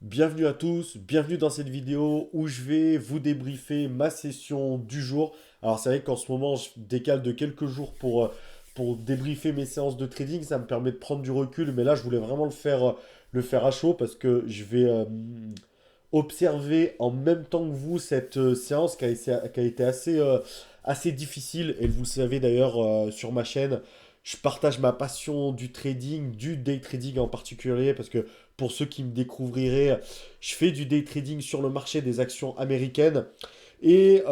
Bienvenue à tous, bienvenue dans cette vidéo où je vais vous débriefer ma session du jour. Alors c'est vrai qu'en ce moment je décale de quelques jours pour débriefer mes séances de trading, ça me permet de prendre du recul, mais là je voulais vraiment le faire à chaud parce que je vais observer en même temps que vous cette séance qui a été assez difficile. Et vous le savez d'ailleurs sur ma chaîne, je partage ma passion du trading, du day trading en particulier, parce que pour ceux qui me découvriraient, je fais du day trading sur le marché des actions américaines. Et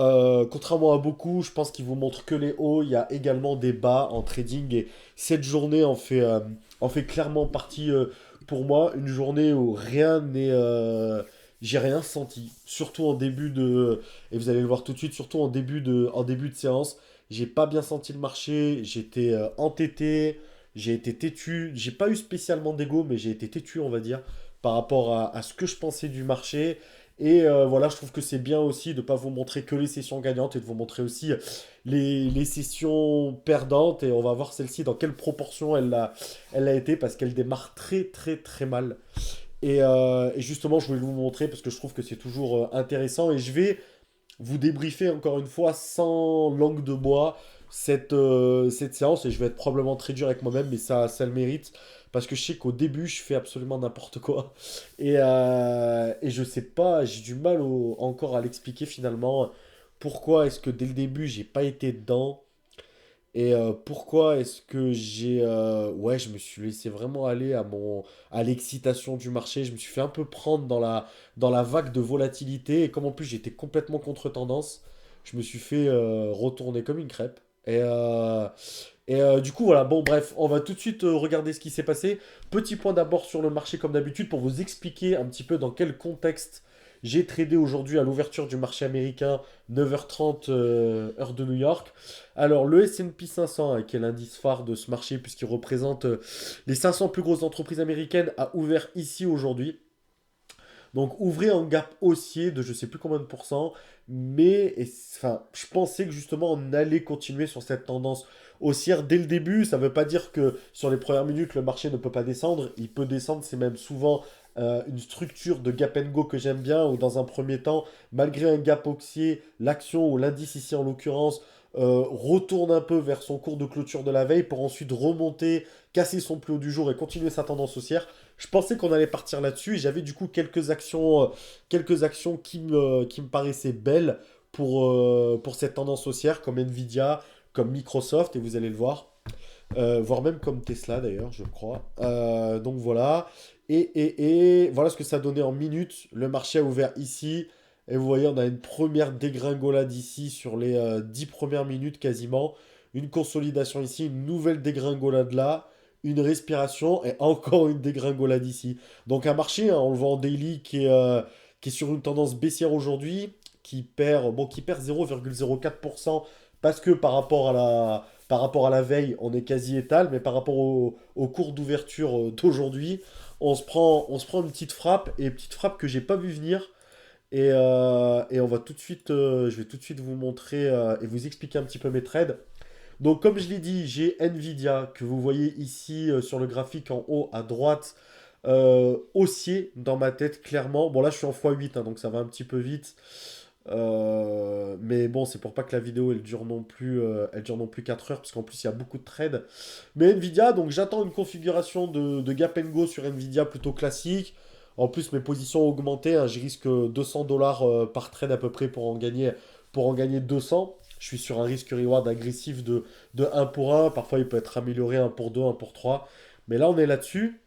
contrairement à beaucoup, je pense qu'ils vous montrent que les hauts. Il y a également des bas en trading. Et cette journée en fait clairement partie pour moi. Une journée où rien n'est... j'ai rien senti. Surtout en début de... Et vous allez le voir tout de suite, surtout en début de séance. J'ai pas bien senti le marché. J'étais entêté. J'ai été têtu. J'ai pas eu spécialement d'ego, mais j'ai été têtu, on va dire, par rapport à ce que je pensais du marché. Et voilà, je trouve que c'est bien aussi de ne pas vous montrer que les sessions gagnantes et de vous montrer aussi les sessions perdantes. Et on va voir celle-ci dans quelle proportion elle a été parce qu'elle démarre très très très mal. Et justement, je voulais vous montrer parce que je trouve que c'est toujours intéressant. Et je vais vous débriefer encore une fois sans langue de bois cette séance. Et je vais être probablement très dur avec moi-même, mais ça le mérite. Parce que je sais qu'au début, je fais absolument n'importe quoi. Et je sais pas, j'ai du mal encore à l'expliquer finalement. Pourquoi est-ce que dès le début, j'ai pas été dedans? Et pourquoi est-ce que ouais, je me suis laissé vraiment aller à l'excitation du marché. Je me suis fait un peu prendre dans la vague de volatilité. Et comme en plus j'étais complètement contre-tendance, je me suis fait retourner comme une crêpe. Et du coup, voilà, bon, bref, on va tout de suite regarder ce qui s'est passé. Petit point d'abord sur le marché, comme d'habitude, pour vous expliquer un petit peu dans quel contexte j'ai tradé aujourd'hui à l'ouverture du marché américain, 9h30 heure de New York. Alors, le S&P 500, qui est l'indice phare de ce marché, puisqu'il représente les 500 plus grosses entreprises américaines, a ouvert ici aujourd'hui. Donc ouvrir un gap haussier de je sais plus combien de pourcents, mais enfin, je pensais que justement on allait continuer sur cette tendance haussière dès le début. Ça ne veut pas dire que sur les premières minutes le marché ne peut pas descendre. Il peut descendre, c'est même souvent une structure de gap and go que j'aime bien, où dans un premier temps, malgré un gap haussier, l'action ou l'indice ici en l'occurrence retourne un peu vers son cours de clôture de la veille pour ensuite remonter, casser son plus haut du jour et continuer sa tendance haussière. Je pensais qu'on allait partir là-dessus et j'avais du coup quelques actions qui me paraissaient belles pour cette tendance haussière, comme Nvidia, comme Microsoft, et vous allez le voir. Voire même comme Tesla d'ailleurs, je crois. Donc voilà. Et voilà ce que ça donnait en minutes. Le marché a ouvert ici. Et vous voyez, on a une première dégringolade ici sur les 10 premières minutes quasiment. Une consolidation ici, une nouvelle dégringolade là, une respiration et encore une dégringolade ici. Donc un marché, hein, on le voit en daily, qui est sur une tendance baissière aujourd'hui, qui perd 0,04% parce que par rapport à la veille, on est quasi étal, mais par rapport au cours d'ouverture d'aujourd'hui, on se prend une petite frappe, et petite frappe que j'ai pas vu venir. Et on va tout de suite, je vais tout de suite vous montrer et vous expliquer un petit peu mes trades. Donc, comme je l'ai dit, j'ai Nvidia que vous voyez ici sur le graphique en haut à droite, haussier dans ma tête, clairement. Bon, là, je suis en x8, hein, donc ça va un petit peu vite. Mais bon, c'est pour pas que la vidéo elle dure non plus 4 heures, parce qu'en plus il y a beaucoup de trades. Mais Nvidia, donc j'attends une configuration de Gap and Go sur Nvidia plutôt classique. En plus, mes positions ont augmenté, hein, je risque 200 dollars par trade à peu près pour en gagner 200. Je suis sur un risque-reward agressif de un pour un. Parfois, il peut être amélioré un pour 2, un pour 3. Mais là, on est là-dessus.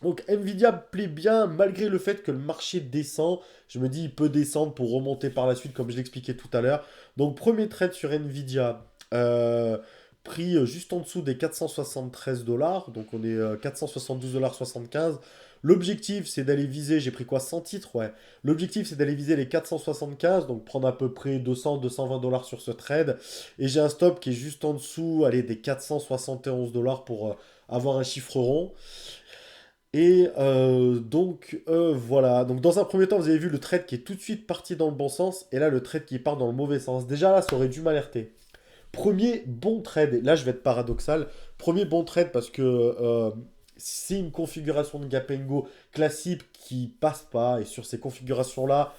Donc Nvidia me plaît bien malgré le fait que le marché descend. Je me dis il peut descendre pour remonter par la suite comme je l'expliquais tout à l'heure. Donc premier trade sur Nvidia, prix juste en dessous des 473 dollars. Donc on est 472,75 $. L'objectif c'est d'aller viser, j'ai pris quoi 100 titres, ouais. L'objectif c'est d'aller viser les 475, donc prendre à peu près 200-220 dollars sur ce trade. Et j'ai un stop qui est juste en dessous, allez, des 471 dollars pour avoir un chiffre rond. Voilà. Donc dans un premier temps, vous avez vu le trade qui est tout de suite parti dans le bon sens, et là le trade qui part dans le mauvais sens. Déjà là, ça aurait dû m'alerter. Premier bon trade, et là je vais être paradoxal. Premier bon trade parce que c'est une configuration de Gap and Go classique qui passe pas. Et sur ces configurations-là,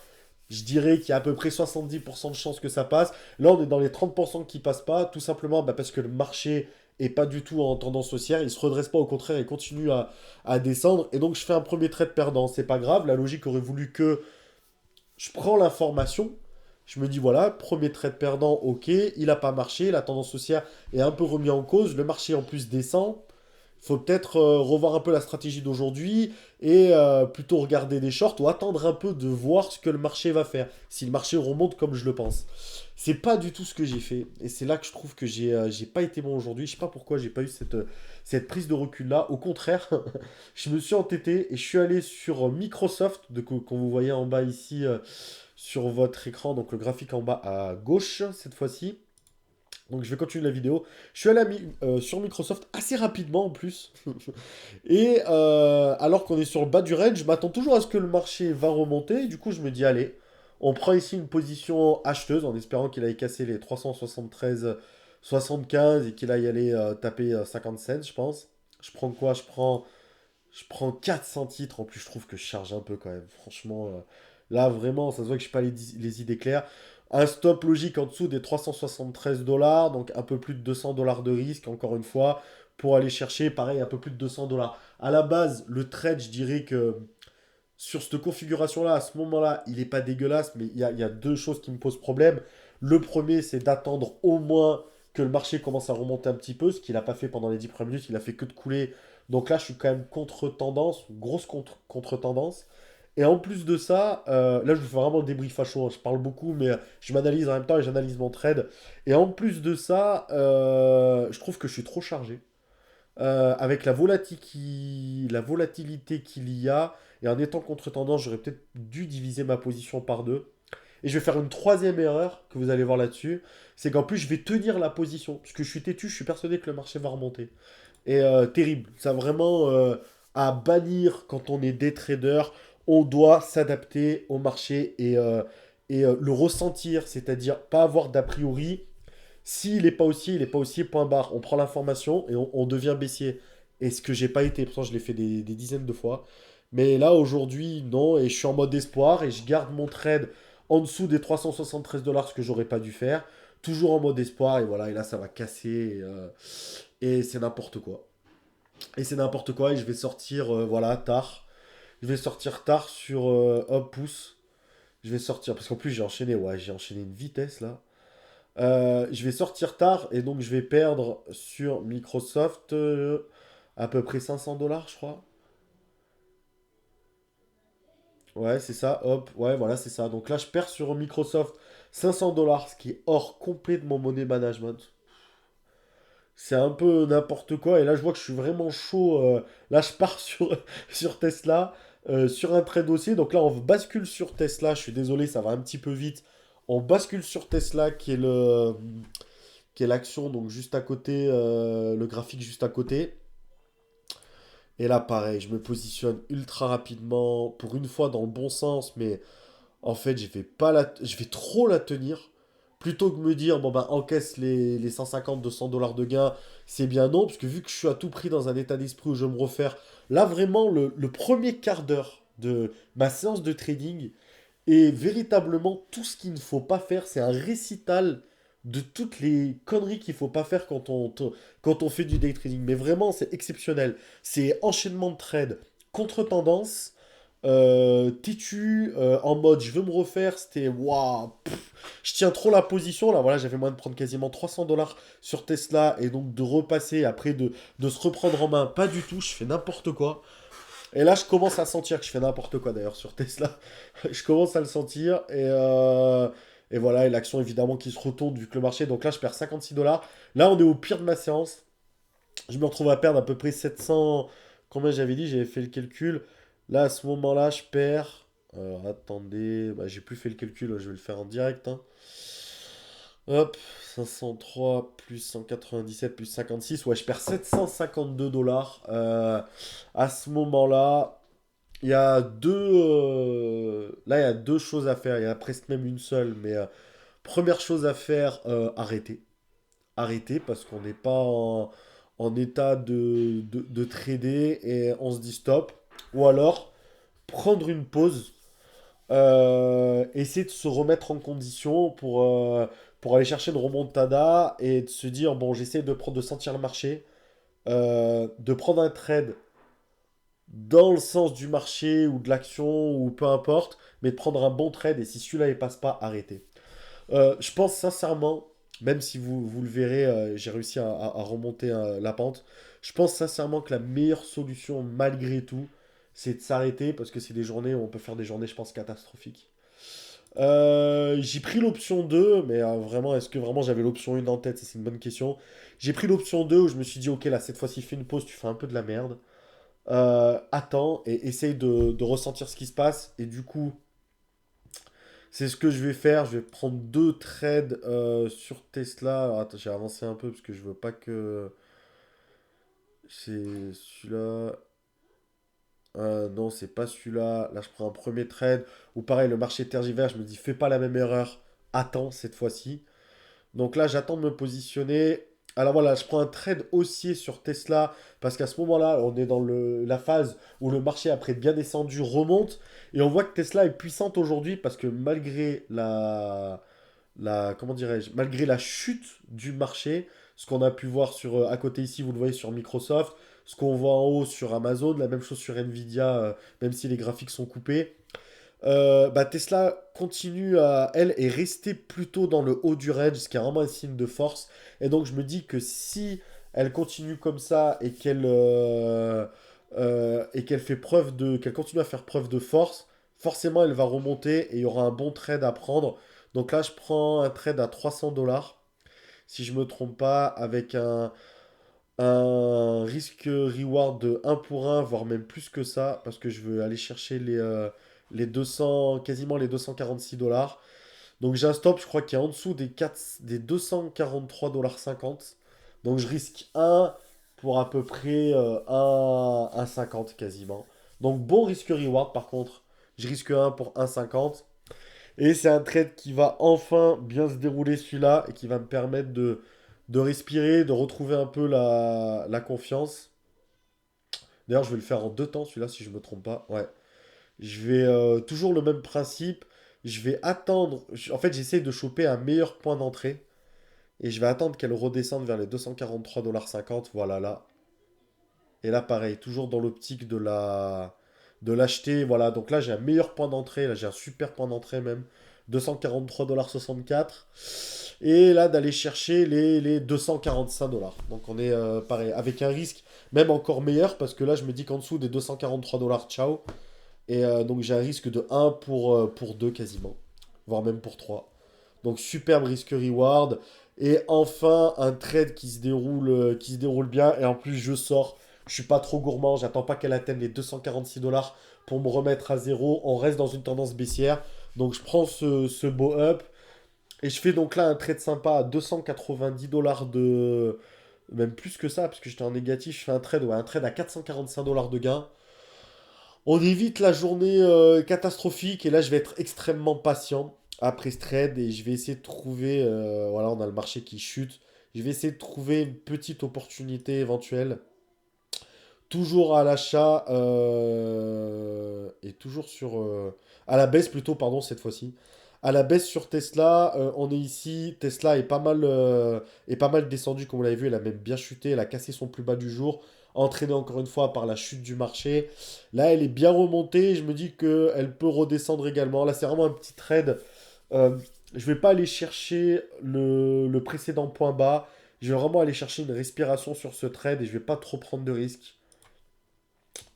je dirais qu'il y a à peu près 70% de chances que ça passe. Là, on est dans les 30% qui passent pas, tout simplement parce que le marché est pas du tout en tendance haussière. Il se redresse pas, au contraire, il continue à descendre. Et donc, je fais un premier trade perdant. C'est pas grave. La logique aurait voulu que je prends l'information. Je me dis, voilà, premier trade perdant, ok, il n'a pas marché. La tendance haussière est un peu remise en cause. Le marché, en plus, descend. Il faut peut-être revoir un peu la stratégie d'aujourd'hui et plutôt regarder des shorts ou attendre un peu de voir ce que le marché va faire. Si le marché remonte comme je le pense. C'est pas du tout ce que j'ai fait. Et c'est là que je trouve que j'ai pas été bon aujourd'hui. Je sais pas pourquoi j'ai pas eu cette prise de recul là. Au contraire, je me suis entêté et je suis allé sur Microsoft, qu'on vous voyez en bas ici sur votre écran, donc le graphique en bas à gauche cette fois-ci. Donc je vais continuer la vidéo. Je suis allé sur Microsoft assez rapidement en plus. Et alors qu'on est sur le bas du range, je m'attends toujours à ce que le marché va remonter. Du coup, je me dis, allez, on prend ici une position acheteuse en espérant qu'il aille casser les 373,75 et qu'il aille aller taper 50 cents, je pense. Je prends quoi? Je prends 400 titres. En plus, je trouve que je charge un peu quand même. Franchement, là, vraiment, ça se voit que je n'ai pas les idées claires. Un stop logique en dessous des 373 dollars, donc un peu plus de 200 dollars de risque, encore une fois, pour aller chercher, pareil, un peu plus de 200 dollars. À la base, le trade, je dirais que sur cette configuration-là, à ce moment-là, il n'est pas dégueulasse, mais il y a deux choses qui me posent problème. Le premier, c'est d'attendre au moins que le marché commence à remonter un petit peu, ce qu'il n'a pas fait pendant les 10 premières minutes, il a fait que de couler. Donc là, je suis quand même contre-tendance, grosse contre-tendance. Et en plus de ça, là, je vous fais vraiment le débrief à chaud, hein. Je parle beaucoup, mais je m'analyse en même temps et j'analyse mon trade. Et en plus de ça, je trouve que je suis trop chargé. Avec la volatilité qu'il y a, et en étant contre-tendance, j'aurais peut-être dû diviser ma position par deux. Et je vais faire une troisième erreur que vous allez voir là-dessus, c'est qu'en plus je vais tenir la position, parce que je suis têtu, je suis persuadé que le marché va remonter. Et terrible, ça vraiment à bannir quand on est des traders, on doit s'adapter au marché et le ressentir, c'est-à-dire pas avoir d'a priori. S'il n'est pas haussier, il n'est pas haussier, point barre. On prend l'information et on devient baissier. Et ce que j'ai pas été, pourtant je l'ai fait des dizaines de fois. Mais là, aujourd'hui, non. Et je suis en mode espoir et je garde mon trade en dessous des 373 dollars, ce que j'aurais pas dû faire. Toujours en mode espoir. Et voilà, et là, ça va casser. Et c'est n'importe quoi. Et c'est n'importe quoi. Et je vais sortir, voilà, tard. Je vais sortir tard sur hop, pouce. Je vais sortir. Parce qu'en plus, j'ai enchaîné. Ouais, j'ai enchaîné une vitesse là. Je vais sortir tard et donc je vais perdre sur Microsoft à peu près 500 dollars, je crois. Ouais, c'est ça, hop, ouais, voilà, c'est ça. Donc là, je perds sur Microsoft 500 dollars, ce qui est hors complet de mon money management. C'est un peu n'importe quoi. Et là, je vois que je suis vraiment chaud. Là, je pars sur Tesla, sur un trade haussier. Donc là, on bascule sur Tesla. Je suis désolé, ça va un petit peu vite. On bascule sur Tesla, qui est l'action, donc juste à côté, le graphique juste à côté. Et là, pareil, je me positionne ultra rapidement, pour une fois dans le bon sens, mais en fait, je vais trop la tenir. Plutôt que me dire, bon, ben, encaisse les 150, 200 dollars de gain, c'est bien non, parce que vu que je suis à tout prix dans un état d'esprit où je veux me refaire, là, vraiment, le premier quart d'heure de ma séance de trading, et véritablement, tout ce qu'il ne faut pas faire, c'est un récital de toutes les conneries qu'il ne faut pas faire quand on fait du day trading. Mais vraiment, c'est exceptionnel. C'est enchaînement de trades, contre-tendance, têtu, en mode je veux me refaire. C'était waouh, je tiens trop la position là. Voilà, j'avais moyen de prendre quasiment 300 dollars sur Tesla et donc de repasser après de se reprendre en main. Pas du tout, je fais n'importe quoi. Et là, je commence à sentir que je fais n'importe quoi d'ailleurs sur Tesla. Je commence à le sentir. Et voilà, et l'action évidemment qui se retourne vu que le marché. Donc là, je perds 56 dollars. Là, on est au pire de ma séance. Je me retrouve à perdre à peu près 700. Combien j'avais dit? J'avais fait le calcul. Là, à ce moment-là, je perds. Attendez, bah, j'ai plus fait le calcul. Je vais le faire en direct, hein. Hop, 503 plus 197 plus 56. Ouais, je perds 752 dollars. À ce moment-là, là, il y a deux choses à faire. Il y en a presque même une seule. Mais première chose à faire, arrêter. Arrêter parce qu'on n'est pas en état de trader et on se dit stop. Ou alors prendre une pause, essayer de se remettre en condition pour aller chercher une remontada et de se dire, bon, j'essaie de sentir le marché, de prendre un trade dans le sens du marché ou de l'action ou peu importe, mais de prendre un bon trade et si celui-là il passe pas, arrêtez. Je pense sincèrement, même si vous le verrez, j'ai réussi à remonter la pente, je pense sincèrement que la meilleure solution malgré tout, c'est de s'arrêter parce que c'est des journées où on peut faire des journées, je pense, catastrophiques. J'ai pris l'option 2 mais vraiment, est-ce que vraiment j'avais l'option 1 en tête? Ça, c'est une bonne question. J'ai pris l'option 2 où je me suis dit, ok, là, cette fois-ci, fais une pause, tu fais un peu de la merde. Attends et essaye de ressentir ce qui se passe. Et du coup, c'est ce que je vais faire. Je vais prendre deux trades sur Tesla. Alors, attends, j'ai avancé un peu parce que je veux pas que. C'est celui-là. Non, c'est pas celui-là. Là, je prends un premier trade. Ou pareil, le marché tergivore. Je me dis, fais pas la même erreur. Attends cette fois-ci. Donc là, j'attends de me positionner. Alors voilà, je prends un trade haussier sur Tesla parce qu'à ce moment-là, on est dans la phase où le marché, après bien descendu, remonte. Et on voit que Tesla est puissante aujourd'hui parce que malgré comment dirais-je, malgré la chute du marché, ce qu'on a pu voir à côté ici, vous le voyez sur Microsoft, ce qu'on voit en haut sur Amazon, la même chose sur Nvidia, même si les graphiques sont coupés. Bah, Tesla continue à, elle, est restée plutôt dans le haut du range, ce qui est vraiment un signe de force. Et donc je me dis que si elle continue comme ça et qu'elle fait qu'elle continue à faire preuve de force, forcément elle va remonter et il y aura un bon trade à prendre. Donc là je prends un trade à 300 dollars, si je me trompe pas, avec un risque-reward de un pour un voire même plus que ça, parce que je veux aller chercher les 200, quasiment les 246 dollars. Donc j'ai un stop, je crois, qui est en dessous des 243,50 $. Donc je risque un pour à peu près 1,50 quasiment. Donc bon risque-reward par contre. Je risque un pour 1,50. Et c'est un trade qui va enfin bien se dérouler celui-là et qui va me permettre de respirer, de retrouver un peu la confiance. D'ailleurs, je vais le faire en deux temps, celui-là, si je me trompe pas. Ouais. Je vais toujours le même principe. Je vais attendre. En fait, j'essaie de choper un meilleur point d'entrée. Et je vais attendre qu'elle redescende vers les 243,50 $. Voilà, là. Et là, pareil, toujours dans l'optique de l'acheter. Voilà, donc là, j'ai un meilleur point d'entrée. Là, j'ai un super point d'entrée même. 243,64 $. Et là, d'aller chercher les 245 dollars. Donc, on est pareil, avec un risque même encore meilleur. Parce que là, je me dis qu'en dessous des 243 dollars, ciao. Et donc, j'ai un risque de un pour 2 quasiment. Voire même pour 3. Donc, superbe risque-reward. Et enfin, un trade qui se déroule bien. Et en plus, je sors. Je suis pas trop gourmand. J'attends pas qu'elle atteigne les 246 dollars pour me remettre à zéro. On reste dans une tendance baissière. Donc, je prends ce beau up. Et je fais donc là un trade sympa à 290 dollars de. Même plus que ça, parce que j'étais en négatif. Je fais un trade, ouais, un trade à 445 dollars de gain. On évite la journée catastrophique. Et là, je vais être extrêmement patient après ce trade. Et je vais essayer de trouver. Voilà, on a le marché qui chute. Je vais essayer de trouver une petite opportunité éventuelle. Toujours à l'achat. Et toujours à la baisse plutôt, pardon, cette fois-ci. À la baisse sur Tesla, on est ici. Tesla est pas mal descendu, comme vous l'avez vu. Elle a même bien chuté. Elle a cassé son plus bas du jour, entraînée encore une fois par la chute du marché. Là, elle est bien remontée. Je me dis qu'elle peut redescendre également. Là, c'est vraiment un petit trade. Euh, je vais pas aller chercher le précédent point bas. Je vais vraiment aller chercher une respiration sur ce trade et je vais pas trop prendre de risques.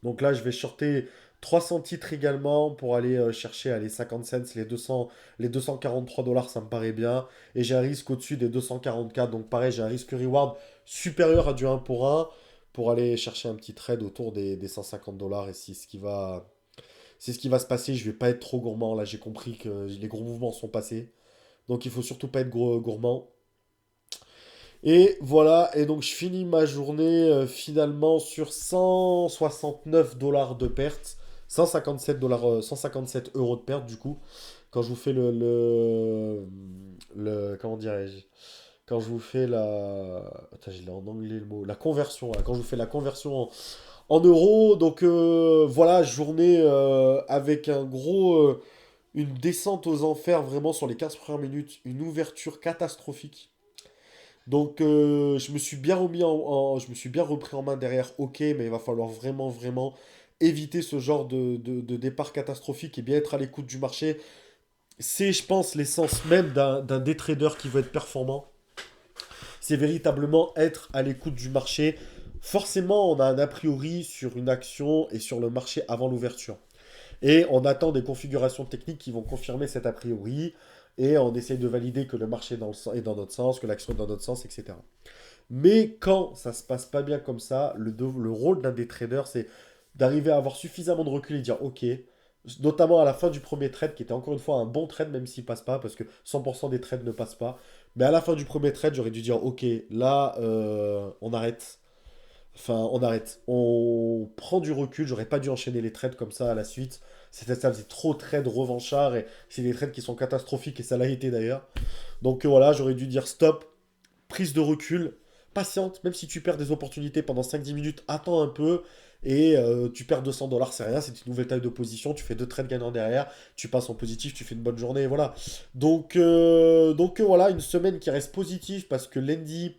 Donc là, je vais shorter 300 titres également pour aller chercher les 50 cents, les 243 dollars, ça me paraît bien. Et j'ai un risque au-dessus des 244. Donc pareil, j'ai un risque reward supérieur à du un pour aller chercher un petit trade autour des 150 dollars. Et c'est ce qui va se passer. Je vais pas être trop gourmand. Là, j'ai compris que les gros mouvements sont passés. Donc il faut surtout pas être gourmand. Et voilà, et donc je finis ma journée finalement sur 169 dollars de perte, 157 dollars, 157 euros de perte du coup, quand je vous fais comment dirais-je, quand je vous fais la... Attends, j'ai en anglais le mot. La conversion, voilà. Quand je vous fais la conversion en euros. Donc voilà, journée avec un gros... une descente aux enfers vraiment sur les 15 premières minutes. Une ouverture catastrophique. Donc je me suis bien remis je me suis bien repris en main derrière, ok, mais il va falloir vraiment, vraiment éviter ce genre de départ catastrophique et bien être à l'écoute du marché. C'est, je pense, l'essence même d'un day trader qui veut être performant. C'est véritablement être à l'écoute du marché. Forcément, on a un a priori sur une action et sur le marché avant l'ouverture. Et on attend des configurations techniques qui vont confirmer cet a priori. Et on essaye de valider que le marché est dans notre sens, que l'action est dans notre sens, etc. Mais quand ça se passe pas bien comme ça, le rôle d'un des traders, c'est d'arriver à avoir suffisamment de recul et dire ok, notamment à la fin du premier trade, qui était encore une fois un bon trade, même s'il passe pas, parce que 100% des trades ne passent pas. Mais à la fin du premier trade, j'aurais dû dire ok, là, on arrête. Enfin, on arrête. On prend du recul. J'aurais pas dû enchaîner les trades comme ça à la suite. Ça faisait trop de trades revanchards et c'est des trades qui sont catastrophiques et ça l'a été d'ailleurs. Donc voilà, j'aurais dû dire stop, prise de recul, patiente, même si tu perds des opportunités pendant 5-10 minutes, attends un peu et tu perds 200 dollars, c'est rien, c'est une nouvelle taille de position, tu fais deux trades gagnants derrière, tu passes en positif, tu fais une bonne journée, voilà. Donc voilà, une semaine qui reste positive parce que lundi,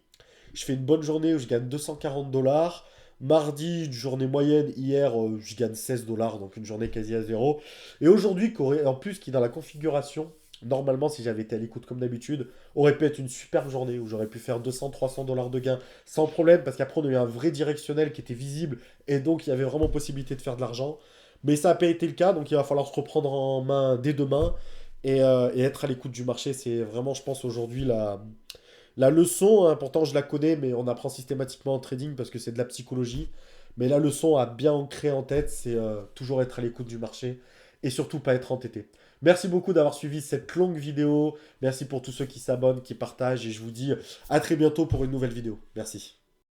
je fais une bonne journée où je gagne 240 dollars. Mardi, une journée moyenne. Hier, je gagne 16 dollars, donc une journée quasi à zéro. Et aujourd'hui, en plus, qui est dans la configuration, normalement, si j'avais été à l'écoute comme d'habitude, aurait pu être une superbe journée où j'aurais pu faire 200-300 dollars de gains sans problème, parce qu'après, on a eu un vrai directionnel qui était visible, et donc il y avait vraiment possibilité de faire de l'argent. Mais ça n'a pas été le cas, donc il va falloir se reprendre en main dès demain et être à l'écoute du marché. C'est vraiment, je pense, aujourd'hui la leçon. Hein. Pourtant je la connais, mais on apprend systématiquement en trading parce que c'est de la psychologie. Mais la leçon à bien ancrer en tête, c'est toujours être à l'écoute du marché et surtout pas être entêté. Merci beaucoup d'avoir suivi cette longue vidéo. Merci pour tous ceux qui s'abonnent, qui partagent et je vous dis à très bientôt pour une nouvelle vidéo. Merci.